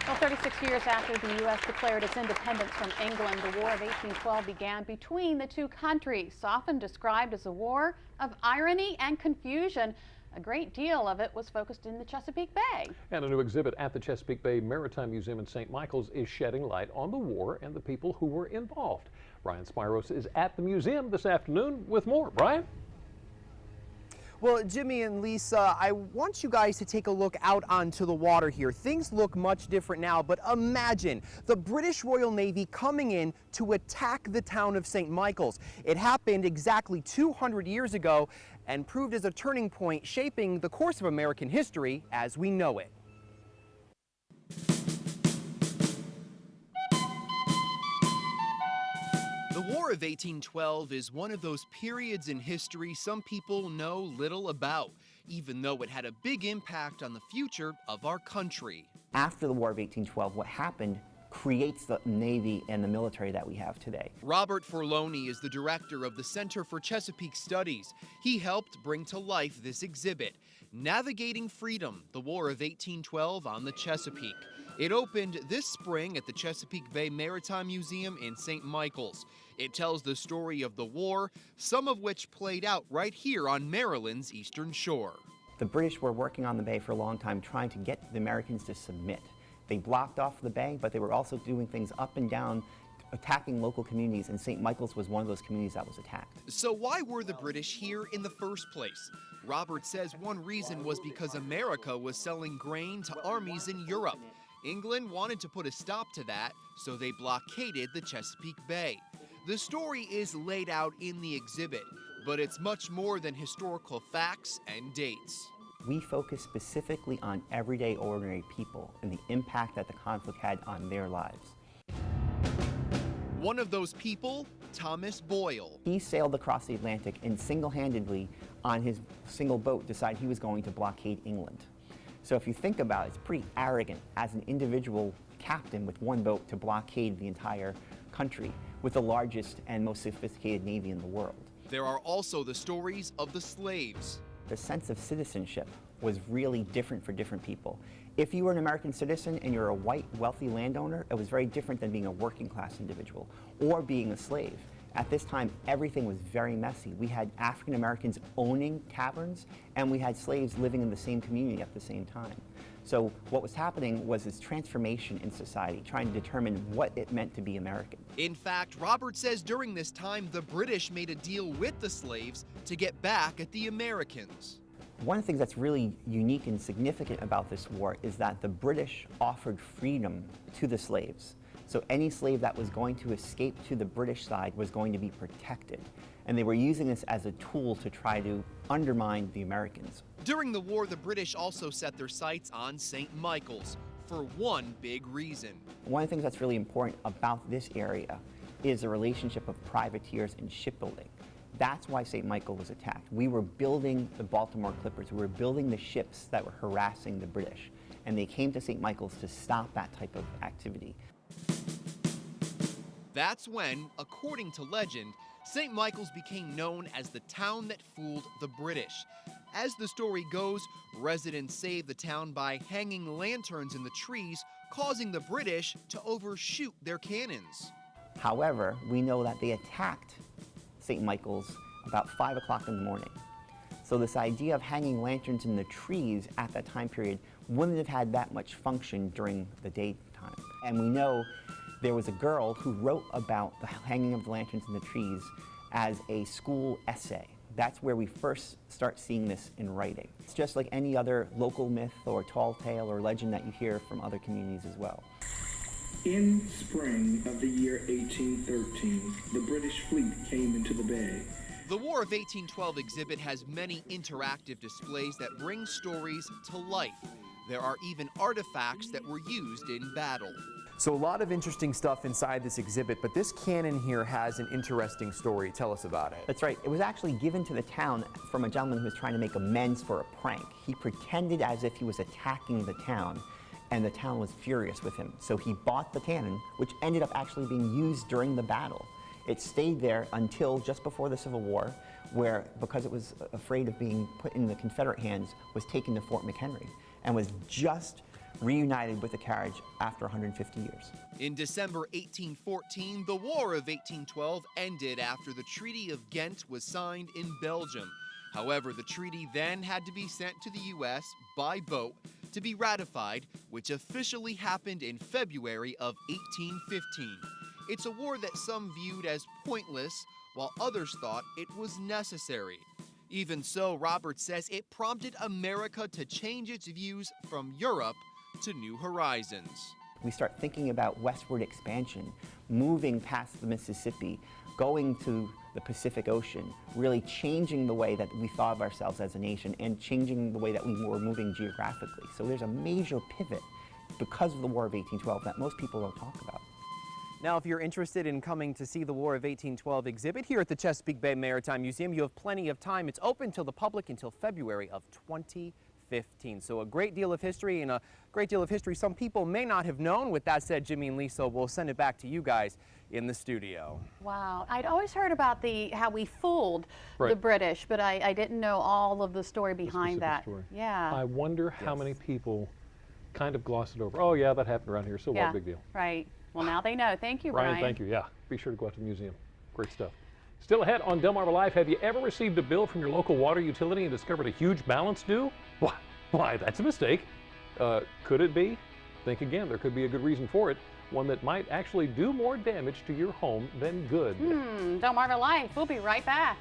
Well, 36 years after the U.S. declared its independence from England, the War of 1812 began between the two countries, often described as a war of irony and confusion. A great deal of it was focused in the Chesapeake Bay. And a new exhibit at the Chesapeake Bay Maritime Museum in St. Michael's is shedding light on the war and the people who were involved. Brian Spiros is at the museum this afternoon with more. Brian? Well, Jimmy and Lisa, I want you guys to take a look out onto the water here. Things look much different now, but imagine the British Royal Navy coming in to attack the town of St. Michael's. It happened exactly 200 years ago and proved as a turning point, shaping the course of American history as we know it. The War of 1812 is one of those periods in history some people know little about, even though it had a big impact on the future of our country. After the War of 1812, what happened creates the Navy and the military that we have today. Robert Forloni is the director of the Center for Chesapeake Studies. He helped bring to life this exhibit, Navigating Freedom, the War of 1812 on the Chesapeake. It opened this spring at the Chesapeake Bay Maritime Museum in St. Michael's. It tells the story of the war, some of which played out right here on Maryland's eastern shore. The British were working on the bay for a long time trying to get the Americans to submit. They blocked off the bay, but they were also doing things up and down, attacking local communities, and St. Michael's was one of those communities that was attacked. So why were the British here in the first place? Robert says one reason was because America was selling grain to armies in Europe. England wanted to put a stop to that, so they blockaded the Chesapeake Bay. The story is laid out in the exhibit, but it's much more than historical facts and dates. We focus specifically on everyday ordinary people and the impact that the conflict had on their lives. One of those people, Thomas Boyle. He sailed across the Atlantic and single-handedly on his single boat decided he was going to blockade England. So if you think about it, it's pretty arrogant as an individual captain with one boat to blockade the entire country with the largest and most sophisticated navy in the world. There are also the stories of the slaves. The sense of citizenship was really different for different people. If you were an American citizen and you're a white, wealthy landowner, it was very different than being a working class individual or being a slave. At this time, everything was very messy. We had African Americans owning taverns, and we had slaves living in the same community at the same time. So what was happening was this transformation in society, trying to determine what it meant to be American. In fact, Robert says during this time, the British made a deal with the slaves to get back at the Americans. One of the things that's really unique and significant about this war is that the British offered freedom to the slaves. So any slave that was going to escape to the British side was going to be protected. And they were using this as a tool to try to undermine the Americans. During the war, the British also set their sights on St. Michael's for one big reason. One of the things that's really important about this area is the relationship of privateers and shipbuilding. That's why St. Michael was attacked. We were building the Baltimore Clippers. We were building the ships that were harassing the British. And they came to St. Michael's to stop that type of activity. That's when, according to legend, St. Michael's became known as the town that fooled the British. As the story goes, residents saved the town by hanging lanterns in the trees, causing the British to overshoot their cannons. However, we know that they attacked St. Michael's about 5 o'clock in the morning. So this idea of hanging lanterns in the trees at that time period wouldn't have had that much function during the daytime. And we know there was a girl who wrote about the hanging of the lanterns in the trees as a school essay. That's where we first start seeing this in writing. It's just like any other local myth or tall tale or legend that you hear from other communities as well. In spring of the year 1813, the British fleet came into the bay. The War of 1812 exhibit has many interactive displays that bring stories to life. There are even artifacts that were used in battle. So a lot of interesting stuff inside this exhibit, but this cannon here has an interesting story. Tell us about it. That's right. It was actually given to the town from a gentleman who was trying to make amends for a prank. He pretended as if he was attacking the town, and the town was furious with him. So he bought the cannon, which ended up actually being used during the battle. It stayed there until just before the Civil War, where, because it was afraid of being put in the Confederate hands, was taken to Fort McHenry and was just reunited with the carriage after 150 years. In December 1814, the War of 1812 ended after the Treaty of Ghent was signed in Belgium. However, the treaty then had to be sent to the U.S. by boat to be ratified, which officially happened in February of 1815. It's a war that some viewed as pointless, while others thought it was necessary. Even so, Roberts says it prompted America to change its views from Europe to new horizons. We start thinking about westward expansion, moving past the Mississippi, going to the Pacific Ocean, really changing the way that we thought of ourselves as a nation and changing the way that we were moving geographically. So there's a major pivot because of the War of 1812 that most people don't talk about. Now, if you're interested in coming to see the War of 1812 exhibit here at the Chesapeake Bay Maritime Museum, you have plenty of time. It's open to the public until February of 2015. So a great deal of history, and a great deal of history some people may not have known. With that said, Jimmy and Lisa, we'll send it back to you guys in the studio. Wow, I'd always heard about how we fooled the British, but I didn't know all of the story behind that. Story. Yeah. I wonder how many people kind of gloss it over. Oh yeah, that happened around here, so what, big deal. Right. Well, now they know. Thank you, Ryan. Thank you. Yeah, be sure to go out to the museum. Great stuff. Still ahead on Delmarva Live, have you ever received a bill from your local water utility and discovered a huge balance due? Why, that's a mistake. Could it be? Think again, there could be a good reason for it, one that might actually do more damage to your home than good. Delmarva Live, we'll be right back.